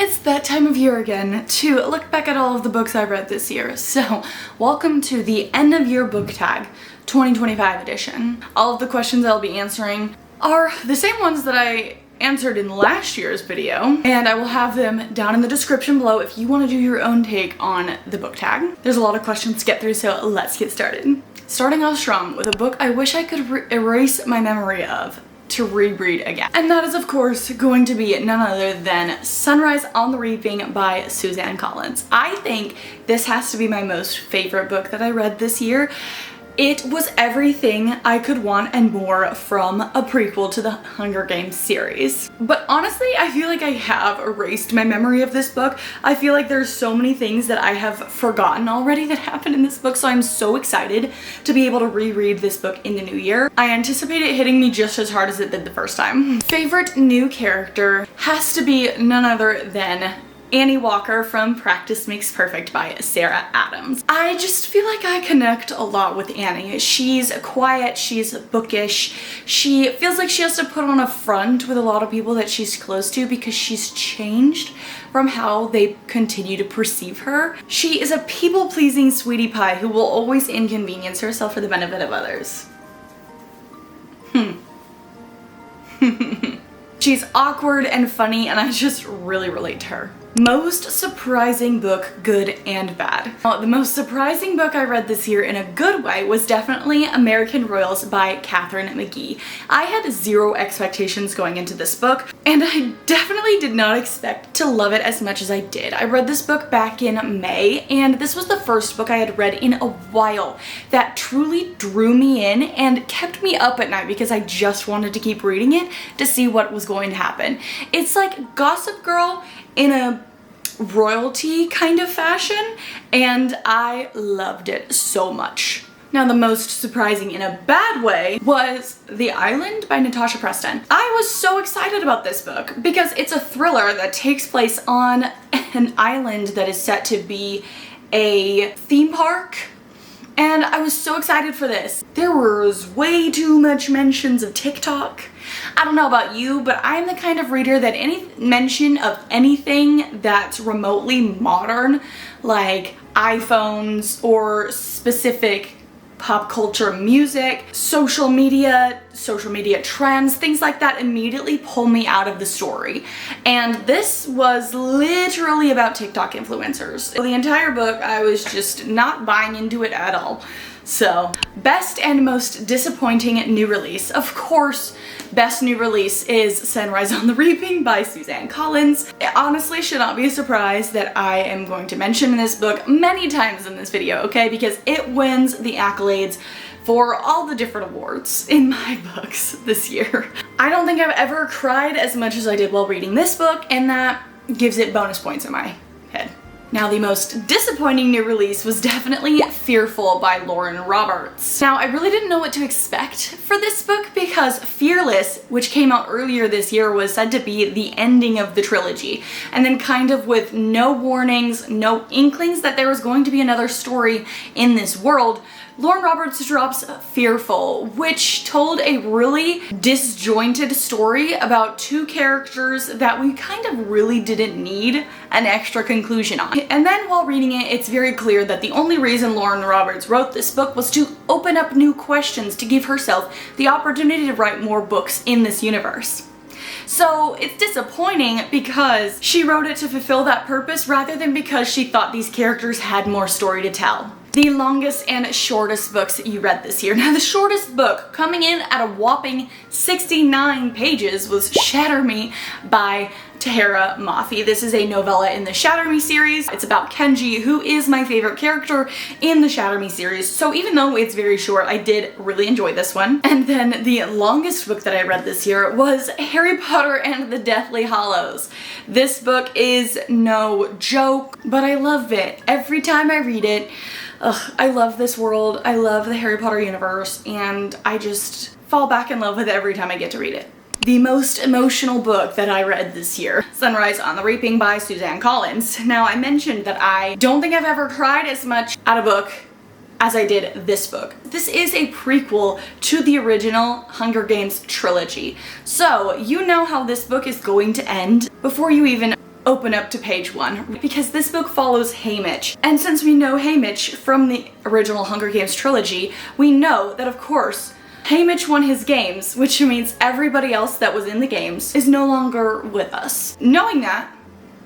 It's that time of year again to look back at all of the books I read this year. So, welcome to the end of year book tag 2025 edition. All of the questions I'll be answering are the same ones that I answered in last year's video, and I will have them down in the description below if you want to do your own take on the book tag. There's a lot of questions to get through, so let's get started. Starting off strong with a book I wish I could erase my memory of to reread again. And that is of course going to be none other than Sunrise on the Reaping by Suzanne Collins. I think this has to be my most favorite book that I read this year. It was everything I could want and more from a prequel to the Hunger Games series. But honestly, I feel like I have erased my memory of this book. I feel like there's so many things that I have forgotten already that happened in this book, so I'm so excited to be able to reread this book in the new year. I anticipate it hitting me just as hard as it did the first time. Favorite new character has to be none other than Annie Walker from Practice Makes Perfect by Sarah Adams. I just feel like I connect a lot with Annie. She's quiet, she's bookish, she feels like she has to put on a front with a lot of people that she's close to because she's changed from how they continue to perceive her. She is a people-pleasing sweetie pie who will always inconvenience herself for the benefit of others. She's awkward and funny, and I just really relate to her. Most surprising book, good and bad. Well, the most surprising book I read this year in a good way was definitely American Royals by Katharine McGee. I had zero expectations going into this book, and I definitely did not expect to love it as much as I did. I read this book back in May, and this was the first book I had read in a while that truly drew me in and kept me up at night because I just wanted to keep reading it to see what was going to happen. It's like Gossip Girl in a royalty kind of fashion, and I loved it so much. Now, the most surprising in a bad way was The Island by Natasha Preston. I was so excited about this book because it's a thriller that takes place on an island that is set to be a theme park, and I was so excited for this. There was way too much mentions of TikTok. I don't know about you, but I'm the kind of reader that any mention of anything that's remotely modern, like iPhones or specific pop culture music, social media trends, things like that immediately pull me out of the story. And this was literally about TikTok influencers. So the entire book, I was just not buying into it at all. So, best and most disappointing new release. Of course, best new release is Sunrise on the Reaping by Suzanne Collins. It honestly should not be a surprise that I am going to mention this book many times in this video, okay? Because it wins the accolades for all the different awards in my books this year. I don't think I've ever cried as much as I did while reading this book, and that gives it bonus points in my head. Now, the most disappointing new release was definitely Fearful by Lauren Roberts. Now, I really didn't know what to expect for this book because Fearless, which came out earlier this year, was said to be the ending of the trilogy. And then kind of with no warnings, no inklings that there was going to be another story in this world, Lauren Roberts drops Fearful, which told a really disjointed story about two characters that we kind of really didn't need an extra conclusion on. And then while reading it, it's very clear that the only reason Lauren Roberts wrote this book was to open up new questions to give herself the opportunity to write more books in this universe. So it's disappointing because she wrote it to fulfill that purpose rather than because she thought these characters had more story to tell. The longest and shortest books you read this year. Now, the shortest book, coming in at a whopping 69 pages, was Shatter Me by Tahereh Mafi. This is a novella in the Shatter Me series. It's about Kenji, who is my favorite character in the Shatter Me series. So even though it's very short, I did really enjoy this one. And then the longest book that I read this year was Harry Potter and the Deathly Hallows. This book is no joke, but I love it. Every time I read it, I love this world, I love the Harry Potter universe, and I just fall back in love with it every time I get to read it. The most emotional book that I read this year, Sunrise on the Reaping by Suzanne Collins. Now, I mentioned that I don't think I've ever cried as much at a book as I did this book. This is a prequel to the original Hunger Games trilogy. So, you know how this book is going to end before you even open up to page 1 because this book follows Haymitch. And since we know Haymitch from the original Hunger Games trilogy, we know that of course Haymitch won his games, which means everybody else that was in the games is no longer with us. Knowing that,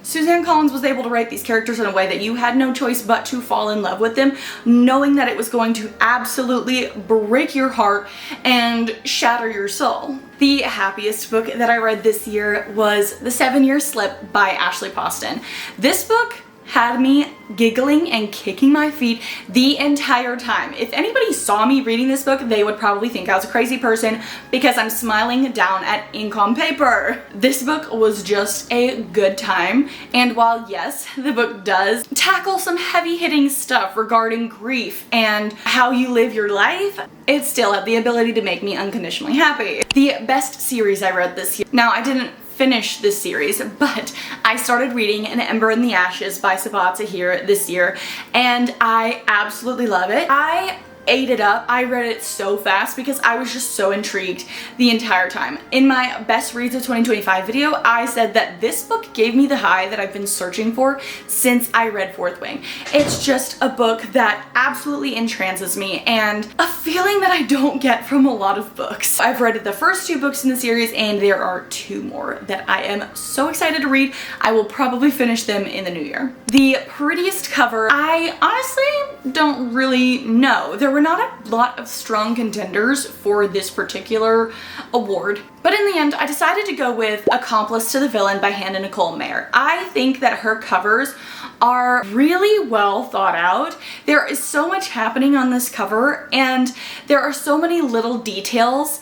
Suzanne Collins was able to write these characters in a way that you had no choice but to fall in love with them, knowing that it was going to absolutely break your heart and shatter your soul. The happiest book that I read this year was The 7-Year Slip by Ashley Poston. This book had me giggling and kicking my feet the entire time. If anybody saw me reading this book, they would probably think I was a crazy person because I'm smiling down at ink on paper. This book was just a good time, and while yes, the book does tackle some heavy-hitting stuff regarding grief and how you live your life, it still had the ability to make me unconditionally happy. The best series I read this year. Now, I didn't finish this series, but I started reading An Ember in the Ashes by Sabaa Tahir this year, and I absolutely love it. I ate it up. I read it so fast because I was just so intrigued the entire time. In my best reads of 2025 video, I said that this book gave me the high that I've been searching for since I read Fourth Wing. It's just a book that absolutely entrances me and a feeling that I don't get from a lot of books. I've read the first 2 books in the series and there are 2 more that I am so excited to read. I will probably finish them in the new year. The prettiest cover, I honestly don't really know. There were not a lot of strong contenders for this particular award, but in the end I decided to go with Accomplice to the Villain by Hannah Nicole Mayer. I think that her covers are really well thought out. There is so much happening on this cover and there are so many little details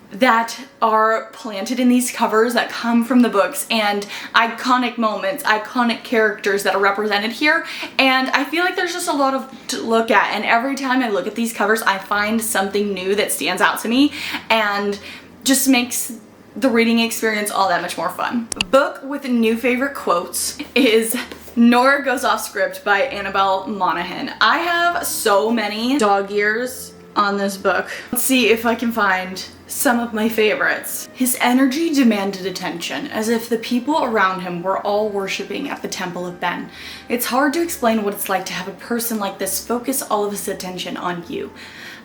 that are planted in these covers that come from the books and iconic moments, iconic characters that are represented here, and I feel like there's just a lot to look at, and every time I look at these covers I find something new that stands out to me and just makes the reading experience all that much more fun. Book with new favorite quotes is Nora Goes Off Script by Annabel Monaghan. I have so many dog ears on this book. Let's see if I can find some of my favorites. His energy demanded attention, as if the people around him were all worshipping at the Temple of Ben. It's hard to explain what it's like to have a person like this focus all of his attention on you.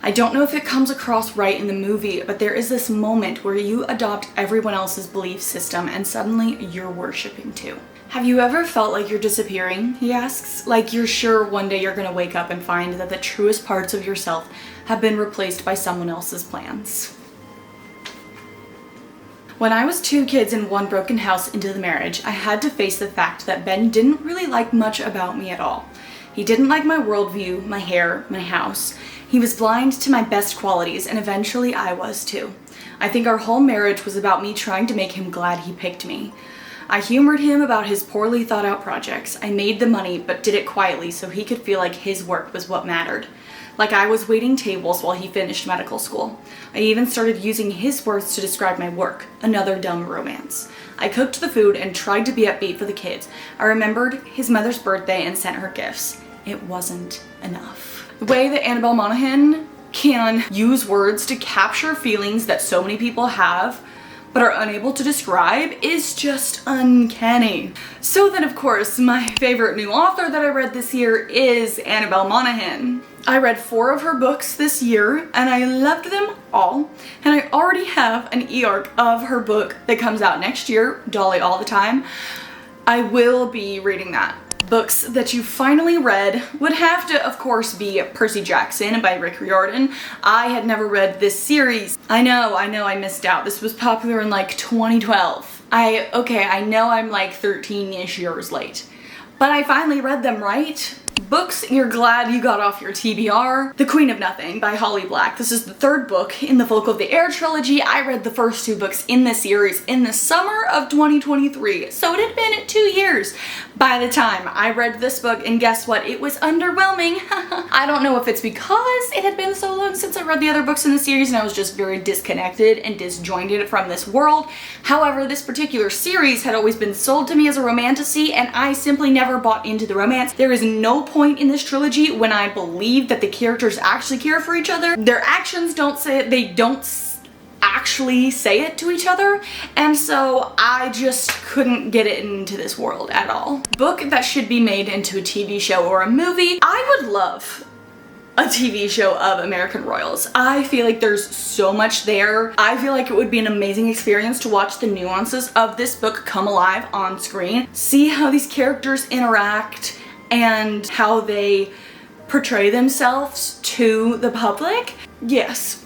I don't know if it comes across right in the movie, but there is this moment where you adopt everyone else's belief system and suddenly you're worshipping too. Have you ever felt like you're disappearing, he asks? Like you're sure one day you're gonna wake up and find that the truest parts of yourself have been replaced by someone else's plans. When I was 2 kids and 1 broken house into the marriage, I had to face the fact that Ben didn't really like much about me at all. He didn't like my worldview, my hair, my house. He was blind to my best qualities, and eventually I was too. I think our whole marriage was about me trying to make him glad he picked me. I humored him about his poorly thought out projects. I made the money, but did it quietly so he could feel like his work was what mattered. Like I was waiting tables while he finished medical school. I even started using his words to describe my work, another dumb romance. I cooked the food and tried to be upbeat for the kids. I remembered his mother's birthday and sent her gifts. It wasn't enough. The way that Annabel Monaghan can use words to capture feelings that so many people have but are unable to describe is just uncanny. So then of course my favorite new author that I read this year is Annabel Monaghan. I read 4 of her books this year and I loved them all, and I already have an e-arc of her book that comes out next year, Dolly All the Time. I will be reading that. Books that you finally read would have to, of course, be Percy Jackson by Rick Riordan. I had never read this series. I know I missed out. This was popular in like 2012. I know I'm like 13-ish years late, but I finally read them, right? Books you're glad you got off your TBR. The Queen of Nothing by Holly Black. This is the 3rd book in the Folk of the Air trilogy. I read the first 2 books in this series in the summer of 2023, so it had been 2 years by the time I read this book, and guess what? It was underwhelming. I don't know if it's because it had been so long since I read the other books in the series and I was just very disconnected and disjointed from this world. However, this particular series had always been sold to me as a romantasy and I simply never bought into the romance. There is no point in this trilogy when I believe that the characters actually care for each other. Their actions don't say it, they don't actually say it to each other, and so I just couldn't get it into this world at all. Book that should be made into a TV show or a movie. I would love a TV show of American Royals. I feel like there's so much there. I feel like it would be an amazing experience to watch the nuances of this book come alive on screen, see how these characters interact and how they portray themselves to the public. Yes.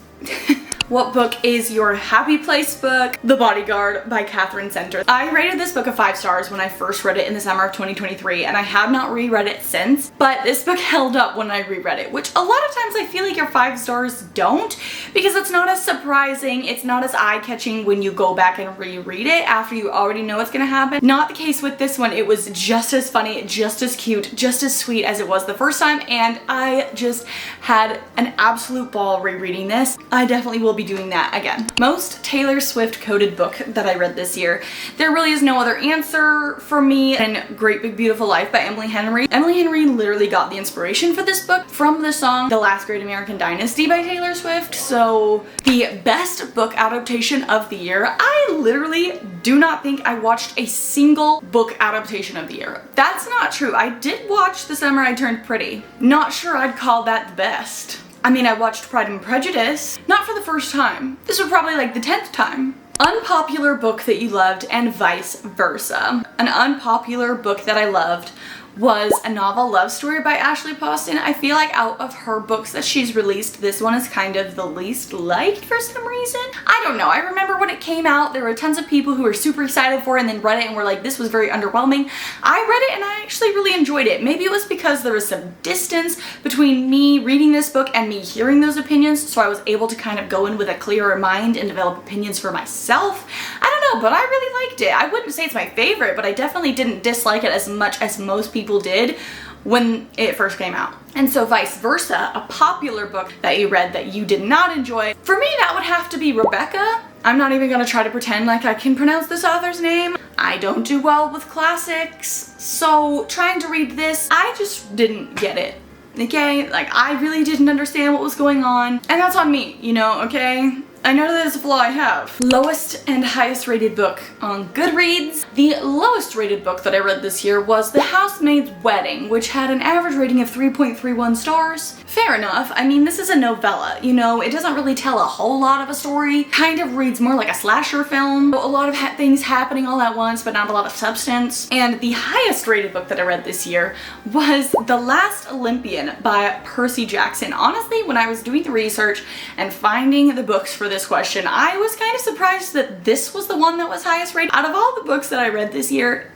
What book is your happy place book? The Bodyguard by Catherine Center. I rated this book a 5 stars when I first read it in the summer of 2023, and I have not reread it since, but this book held up when I reread it, which a lot of times I feel like your 5 stars don't, because it's not as surprising, it's not as eye-catching when you go back and reread it after you already know what's gonna happen. Not the case with this one. It was just as funny, just as cute, just as sweet as it was the first time, and I just had an absolute ball rereading this. I definitely will be doing that again. Most Taylor Swift coded book that I read this year. There really is no other answer for me than Great Big Beautiful Life by Emily Henry. Emily Henry literally got the inspiration for this book from the song The Last Great American Dynasty by Taylor Swift. So the best book adaptation of the year, I literally do not think I watched a single book adaptation of the year. That's not true. I did watch The Summer I Turned Pretty. Not sure I'd call that the best. I mean, I watched Pride and Prejudice, not for the first time. This was probably like the 10th time. Unpopular book that you loved and vice versa. An unpopular book that I loved was A Novel Love Story by Ashley Poston. I feel like out of her books that she's released, this one is kind of the least liked for some reason. I don't know. I remember when it came out, there were tons of people who were super excited for it and then read it and were like, this was very underwhelming. I read it and I actually really enjoyed it. Maybe it was because there was some distance between me reading this book and me hearing those opinions, so I was able to kind of go in with a clearer mind and develop opinions for myself. I don't know, but I really liked it. I wouldn't say it's my favorite, but I definitely didn't dislike it as much as most people did when it first came out. And so vice versa, a popular book that you read that you did not enjoy. For me, that would have to be Rebecca. I'm not even gonna try to pretend like I can pronounce this author's name. I don't do well with classics, so trying to read this, I just didn't get it. Okay, like I really didn't understand what was going on, and that's on me, you know, okay? I know that is a flaw I have. Lowest and highest rated book on Goodreads. The lowest rated book that I read this year was The Housemaid's Wedding, which had an average rating of 3.31 stars. Fair enough. I mean, this is a novella, you know, it doesn't really tell a whole lot of a story. Kind of reads more like a slasher film. A lot of things happening all at once, but not a lot of substance. And the highest rated book that I read this year was The Last Olympian by Percy Jackson. Honestly, when I was doing the research and finding the books for this question, I was kind of surprised that this was the one that was highest rated. Out of all the books that I read this year,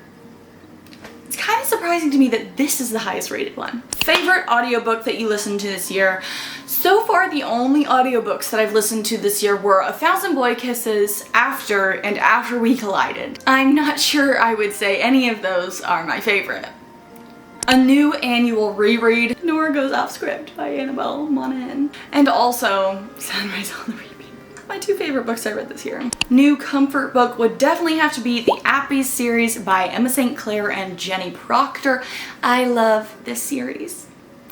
it's kind of surprising to me that this is the highest rated one. Favorite audiobook that you listened to this year? So far, the only audiobooks that I've listened to this year were A Thousand Boy Kisses, After, and After We Collided. I'm not sure I would say any of those are my favorite. A new annual reread, Nora Goes Off Script by Annabel Monaghan. And also, Sunrise on the Reaping. My 2 favorite books I read this year. New comfort book would definitely have to be the Happiest series by Emma St. Clair and Jenny Proctor. I love this series.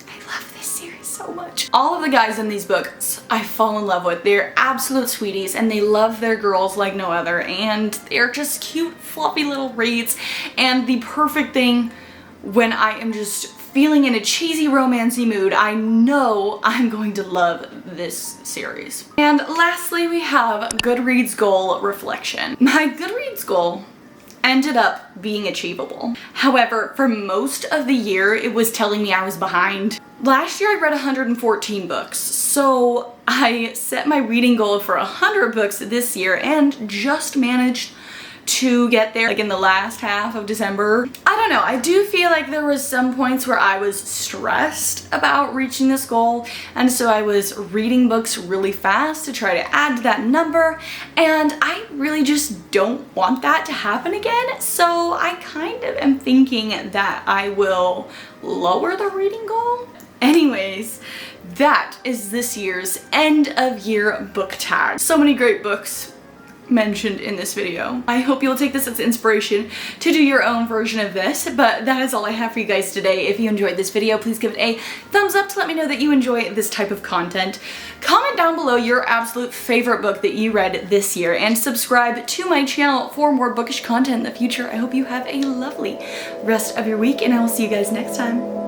I love this series so much. All of the guys in these books I fall in love with. They're absolute sweeties and they love their girls like no other, and they're just cute, fluffy little reads, and the perfect thing when I am just feeling in a cheesy romancy mood. I know I'm going to love this series. And lastly, we have Goodreads goal reflection. My Goodreads goal ended up being achievable. However, for most of the year, it was telling me I was behind. Last year I read 114 books, so I set my reading goal for 100 books this year and just managed to get there like in the last half of December. I don't know, I do feel like there was some points where I was stressed about reaching this goal, and so I was reading books really fast to try to add to that number, and I really just don't want that to happen again, so I kind of am thinking that I will lower the reading goal. Anyways, that is this year's end of year book tag. So many great books. mentioned in this video. I hope you'll take this as inspiration to do your own version of this, but that is all I have for you guys today. If you enjoyed this video, please give it a thumbs up to let me know that you enjoy this type of content. Comment down below your absolute favorite book that you read this year, and subscribe to my channel for more bookish content in the future. I hope you have a lovely rest of your week, and I will see you guys next time.